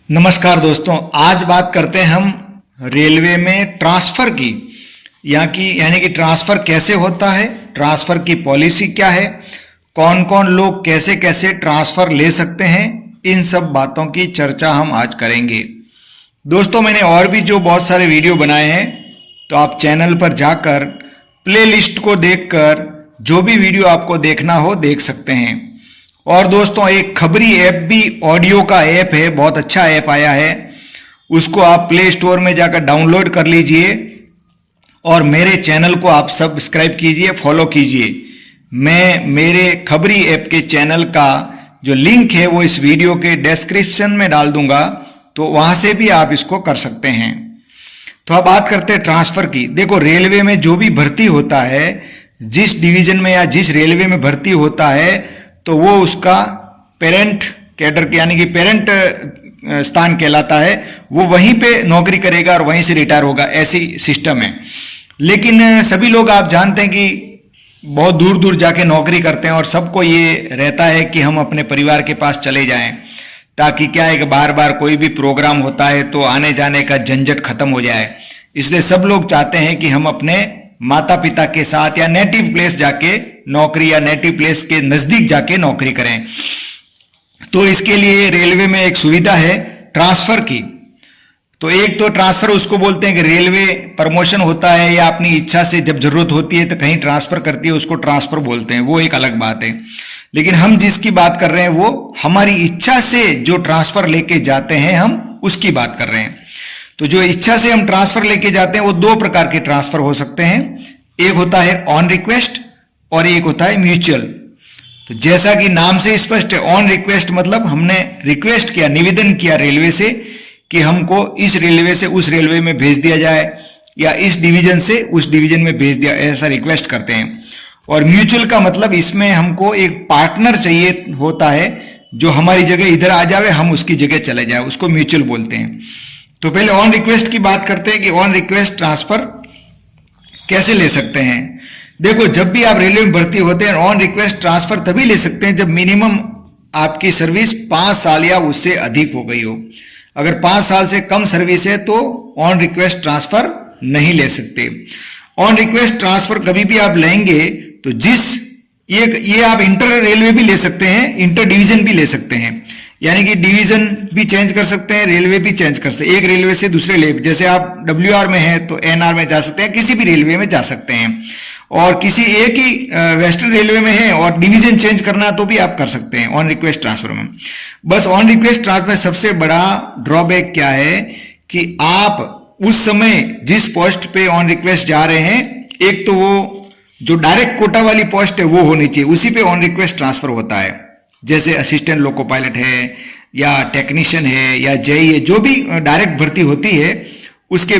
नमस्कार दोस्तों, आज बात करते हैं हम रेलवे में ट्रांसफर की। यानी कि ट्रांसफर कैसे होता है, ट्रांसफर की पॉलिसी क्या है, कौन कौन लोग कैसे कैसे ट्रांसफर ले सकते हैं, इन सब बातों की चर्चा हम आज करेंगे। दोस्तों, मैंने और भी जो बहुत सारे वीडियो बनाए हैं, तो आप चैनल पर जाकर प्लेलिस्ट को देखकर जो भी वीडियो आपको देखना हो देख सकते हैं। और दोस्तों, एक खबरी ऐप भी ऑडियो का ऐप है, बहुत अच्छा ऐप आया है, उसको आप प्ले स्टोर में जाकर डाउनलोड कर लीजिए और मेरे चैनल को आप सब्सक्राइब कीजिए, फॉलो कीजिए। मैं मेरे खबरी ऐप के चैनल का जो लिंक है वो इस वीडियो के डिस्क्रिप्शन में डाल दूंगा, तो वहां से भी आप इसको कर सकते हैं। तो अब बात करते हैं ट्रांसफर की। देखो, रेलवे में जो भी भर्ती होता है, जिस डिवीजन में या जिस रेलवे में भर्ती होता है, तो वो उसका पेरेंट कैडर यानी कि पेरेंट स्थान कहलाता है। वो वहीं पे नौकरी करेगा और वहीं से रिटायर होगा, ऐसी सिस्टम है। लेकिन सभी लोग आप जानते हैं कि बहुत दूर दूर जाके नौकरी करते हैं और सबको ये रहता है कि हम अपने परिवार के पास चले जाएं, ताकि क्या है कि बार बार कोई भी प्रोग्राम होता है तो आने जाने का झंझट खत्म हो जाए। इसलिए सब लोग चाहते हैं कि हम अपने माता पिता के साथ या नेटिव प्लेस जाके नौकरी या नेटिव प्लेस के नजदीक जाके नौकरी करें। तो इसके लिए रेलवे में एक सुविधा है ट्रांसफर की। तो एक तो ट्रांसफर उसको बोलते हैं कि रेलवे प्रमोशन होता है या अपनी इच्छा से जब जरूरत होती है तो कहीं ट्रांसफर करती है, उसको ट्रांसफर बोलते हैं, वो एक अलग बात है। लेकिन हम जिसकी बात कर रहे हैं वो हमारी इच्छा से जो ट्रांसफर लेके जाते हैं, हम उसकी बात कर रहे हैं। तो जो इच्छा से हम ट्रांसफर लेके जाते हैं वो दो प्रकार के ट्रांसफर हो सकते हैं। एक होता है ऑन रिक्वेस्ट और एक होता है म्यूचुअल। तो जैसा कि नाम से स्पष्ट है, ऑन रिक्वेस्ट मतलब हमने रिक्वेस्ट किया, निवेदन किया रेलवे से कि हमको इस रेलवे से उस रेलवे में भेज दिया जाए या इस डिवीजन से उस डिवीजन में भेज दिया, ऐसा रिक्वेस्ट करते हैं। और म्यूचुअल का मतलब इसमें हमको एक पार्टनर चाहिए होता है जो हमारी जगह इधर आ जाए, हम उसकी जगह चले जाए, उसको म्यूचुअल बोलते हैं। तो पहले ऑन रिक्वेस्ट की बात करते हैं कि ऑन रिक्वेस्ट ट्रांसफर कैसे ले सकते हैं। देखो, जब भी आप रेलवे में भर्ती होते हैं, ऑन रिक्वेस्ट ट्रांसफर तभी ले सकते हैं जब मिनिमम आपकी सर्विस 5 साल या उससे अधिक हो गई हो। अगर 5 साल से कम सर्विस है तो ऑन रिक्वेस्ट ट्रांसफर नहीं ले सकते। ऑन रिक्वेस्ट ट्रांसफर कभी भी आप लेंगे तो ये आप इंटर रेलवे भी ले सकते हैं, इंटर डिवीजन भी ले सकते हैं, यानी कि डिवीजन भी चेंज कर सकते हैं, रेलवे भी चेंज कर सकते हैं, एक रेलवे से दूसरे रेलवे। जैसे आप WR में हैं तो NR में जा सकते हैं, किसी भी रेलवे में जा सकते हैं। और किसी एक ही वेस्टर्न रेलवे में है और डिवीजन चेंज करना तो भी आप कर सकते हैं ऑन रिक्वेस्ट ट्रांसफर में। बस ऑन रिक्वेस्ट ट्रांसफर में सबसे बड़ा ड्रॉबैक क्या है कि आप उस समय जिस पोस्ट पे ऑन रिक्वेस्ट जा रहे हैं, एक तो वो जो डायरेक्ट कोटा वाली पोस्ट है वो होनी चाहिए, उसी पे ऑन रिक्वेस्ट ट्रांसफर होता है। जैसे असिस्टेंट लोको पायलट है या टेक्नीशियन है या जेई है, जो भी डायरेक्ट भर्ती होती है उसके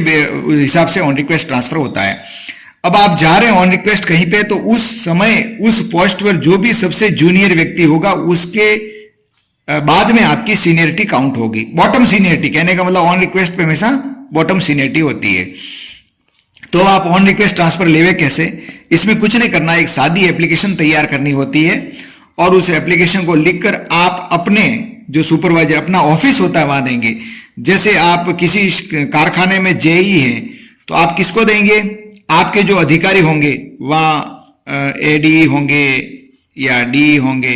हिसाब से ऑन रिक्वेस्ट ट्रांसफर होता है। अब आप जा रहे हैं ऑन रिक्वेस्ट कहीं पे, तो उस समय उस पोस्ट पर जो भी सबसे जूनियर व्यक्ति होगा उसके बाद में आपकी सीनियरिटी काउंट होगी। बॉटम सीनियरिटी कहने का मतलब ऑन रिक्वेस्ट पे हमेशा बॉटम सीनियरिटी होती है। तो आप ऑन रिक्वेस्ट ट्रांसफर लेवे कैसे, इसमें कुछ नहीं करना, एक सादी एप्लीकेशन तैयार करनी होती है और उस एप्लीकेशन को लिखकर आप अपने जो सुपरवाइजर, अपना ऑफिस होता है वहां देंगे। जैसे आप किसी कारखाने में जेई है तो आप किसको देंगे, आपके जो अधिकारी होंगे वहां AD होंगे या D होंगे,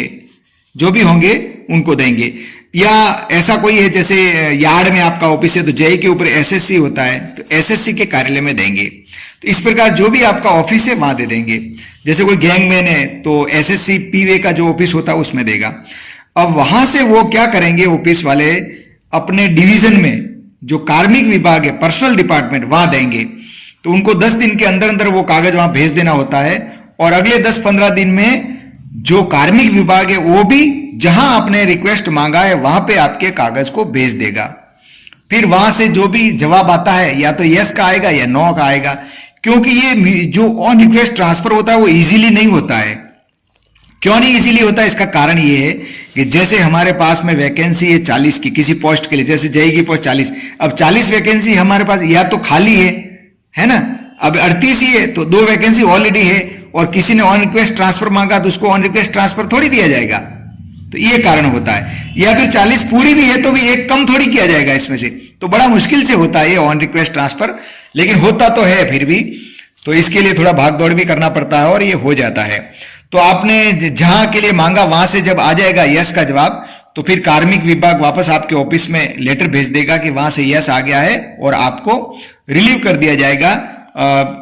जो भी होंगे उनको देंगे। या ऐसा कोई है जैसे यार्ड में आपका ऑफिस है तो जेई के ऊपर SSC होता है तो SSC के कार्यालय में देंगे। तो इस प्रकार जो भी आपका ऑफिस है वहां दे देंगे। जैसे कोई गैंगमैन है तो SSC PV का जो ऑफिस होता है उसमें देगा। अब वहां से वो क्या करेंगे, ऑफिस वाले अपने डिवीजन में जो कार्मिक विभाग है, पर्सनल डिपार्टमेंट, वहां देंगे। तो उनको 10 दिन के अंदर अंदर वो कागज वहां भेज देना होता है और अगले 10-15 दिन में जो कार्मिक विभाग है वो भी जहां आपने रिक्वेस्ट मांगा है वहां पे आपके कागज को भेज देगा। फिर वहां से जो भी जवाब आता है या तो यस का आएगा या नो का आएगा, क्योंकि ये जो ऑन रिक्वेस्ट ट्रांसफर होता है वो इजीली नहीं होता है। क्यों नहीं इजीली होता है, इसका कारण ये है कि जैसे हमारे पास में वैकेंसी है 40 की किसी पोस्ट के लिए, जैसे जेई की पोस्ट 40, अब 40 वैकेंसी हमारे पास या तो खाली है ना, अब 38 ही है तो 2 वैकेंसी ऑलरेडी है और किसी ने ऑन रिक्वेस्ट ट्रांसफर मांगा तो उसको ऑन रिक्वेस्ट ट्रांसफर थोड़ी दिया जाएगा, तो ये कारण होता है। या फिर 40 पूरी भी है तो भी एक कम थोड़ी किया जाएगा इसमें से, तो बड़ा मुश्किल से होता है ये ऑन रिक्वेस्ट ट्रांसफर, लेकिन होता तो है फिर भी। तो इसके लिए थोड़ा भाग दौड़ भी करना पड़ता है और ये हो जाता है। तो आपने जहां के लिए मांगा वहां से जब आ जाएगा यस का जवाब, तो फिर कार्मिक विभाग वापस आपके ऑफिस में लेटर भेज देगा कि वहां से यस आ गया है और आपको रिलीव कर दिया जाएगा।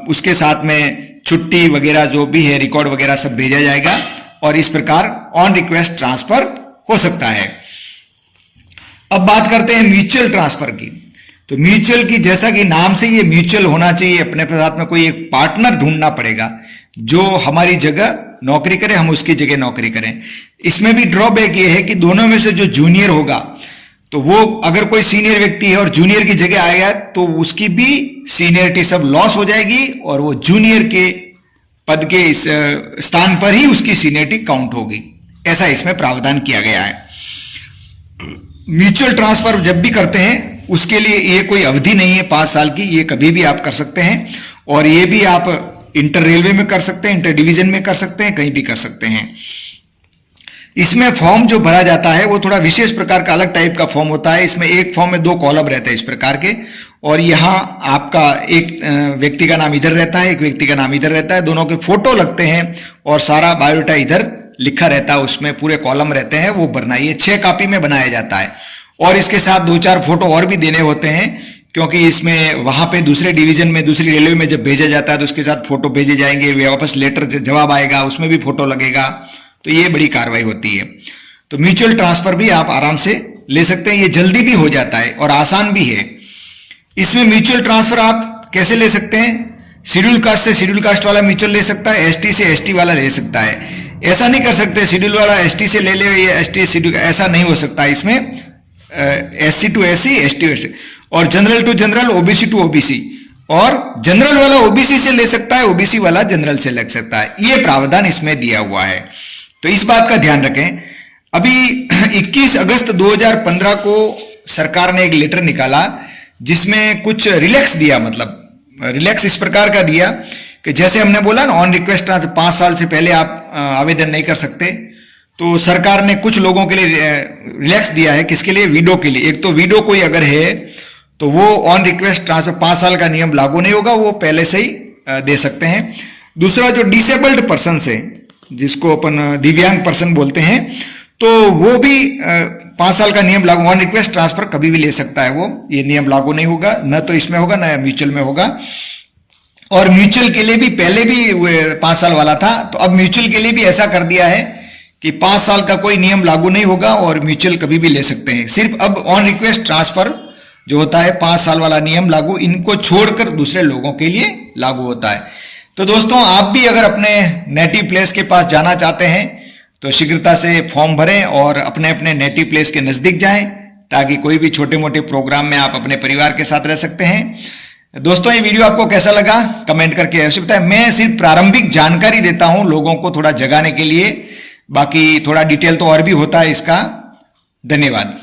उसके साथ में छुट्टी वगैरह जो भी है, रिकॉर्ड वगैरह सब भेजा जाएगा और इस प्रकार ऑन रिक्वेस्ट ट्रांसफर हो सकता है। अब बात करते हैं म्यूचुअल ट्रांसफर की। तो म्यूचुअल की, जैसा कि नाम से ये म्यूचुअल होना चाहिए, अपने साथ में कोई एक पार्टनर ढूंढना पड़ेगा जो हमारी जगह नौकरी करे, हम उसकी जगह नौकरी करें। इसमें भी ड्रॉबैक ये है कि दोनों में से जो जूनियर होगा, तो वो अगर कोई सीनियर व्यक्ति है और जूनियर की जगह आएगा तो उसकी भी सीनियरिटी सब लॉस हो जाएगी और वो जूनियर के पद के इस स्थान पर ही उसकी सीनियरिटी काउंट होगी। ऐसा इसमें प्रावधान किया गया है। म्यूचुअल ट्रांसफर जब भी करते हैं उसके लिए ये कोई अवधि नहीं है 5 साल की, ये कभी भी आप कर सकते हैं और ये भी आप इंटर रेलवे में कर सकते हैं, इंटर डिवीजन में कर सकते हैं, कहीं भी कर सकते हैं। इसमें फॉर्म जो भरा जाता है वो थोड़ा विशेष प्रकार का अलग टाइप का फॉर्म होता है। इसमें एक फॉर्म में 2 कॉलम रहते हैं इस प्रकार के, और यहाँ आपका एक व्यक्ति का नाम इधर रहता है, एक व्यक्ति का नाम इधर रहता है, दोनों के फोटो लगते हैं और सारा बायोडाटा इधर लिखा रहता है, उसमें पूरे कॉलम रहते हैं, वो भरना। ये 6 कॉपी में बनाया जाता है और इसके साथ 2-4 फोटो और भी देने होते हैं, क्योंकि इसमें वहां पे दूसरे डिवीजन में, दूसरी रेलवे में जब भेजा जाता है तो उसके साथ फोटो भेजे जाएंगे, वापस लेटर जवाब आएगा उसमें भी फोटो लगेगा, तो ये बड़ी कार्रवाई होती है। तो म्यूचुअल ट्रांसफर भी आप आराम से ले सकते हैं, ये जल्दी भी हो जाता है और आसान भी है। इसमें म्यूचुअल ट्रांसफर आप कैसे ले सकते हैं? शेड्यूल कास्ट से शेड्यूल कास्ट वाला म्यूचुअल ले सकता है, एसटी से एसटी वाला ले सकता है। ऐसा नहीं कर सकते शेड्यूल वाला एसटी से ले ले, ये एसटी शेड्यूल, ऐसा नहीं हो सकता। इसमें SC to SC, ST to ST, और general to general, OBC to OBC, और जनरल वाला ओबीसी से ले सकता है, ओबीसी वाला जनरल से ले सकता है। ये प्रावधान इसमें दिया हुआ है, तो इस बात का ध्यान रखें। अभी 21 अगस्त 2015 को सरकार ने एक लेटर निकाला जिसमें कुछ रिलैक्स दिया, मतलब रिलैक्स इस प्रकार का दिया कि जैसे हमने बोला ना ऑन रिक्वेस्ट 5 साल से पहले आप आवेदन नहीं कर सकते, तो सरकार ने कुछ लोगों के लिए रिलैक्स दिया है। किसके लिए? विडो के लिए। एक तो विडो कोई अगर है तो वो ऑन रिक्वेस्ट ट्रांसफर 5 साल का नियम लागू नहीं होगा, वो पहले से ही दे सकते हैं। दूसरा, जो डिसेबल्ड पर्सन है, जिसको अपन दिव्यांग पर्सन बोलते हैं, तो वो भी 5 साल का नियम लागू, ऑन रिक्वेस्ट ट्रांसफर कभी भी ले सकता है वो, ये नियम लागू नहीं होगा, न तो इसमें होगा न म्यूचुअल में होगा। और म्यूचुअल के लिए भी पहले भी 5 साल वाला था, तो अब म्यूचुअल के लिए भी ऐसा कर दिया है कि 5 साल का कोई नियम लागू नहीं होगा और म्यूचुअल कभी भी ले सकते हैं। सिर्फ अब ऑन रिक्वेस्ट ट्रांसफर जो होता है 5 साल वाला नियम लागू, इनको छोड़कर दूसरे लोगों के लिए लागू होता है। तो दोस्तों, आप भी अगर अपने नेटिव प्लेस के पास जाना चाहते हैं तो शीघ्रता से फॉर्म भरें और अपने अपने नेटिव प्लेस के नजदीक जाएं, ताकि कोई भी छोटे मोटे प्रोग्राम में आप अपने परिवार के साथ रह सकते हैं। दोस्तों, ये वीडियो आपको कैसा लगा कमेंट करके अवश्य बताएं। मैं सिर्फ प्रारंभिक जानकारी देता हूं लोगों को थोड़ा जगाने के लिए, बाकी थोड़ा डिटेल तो और भी होता है इसका। धन्यवाद।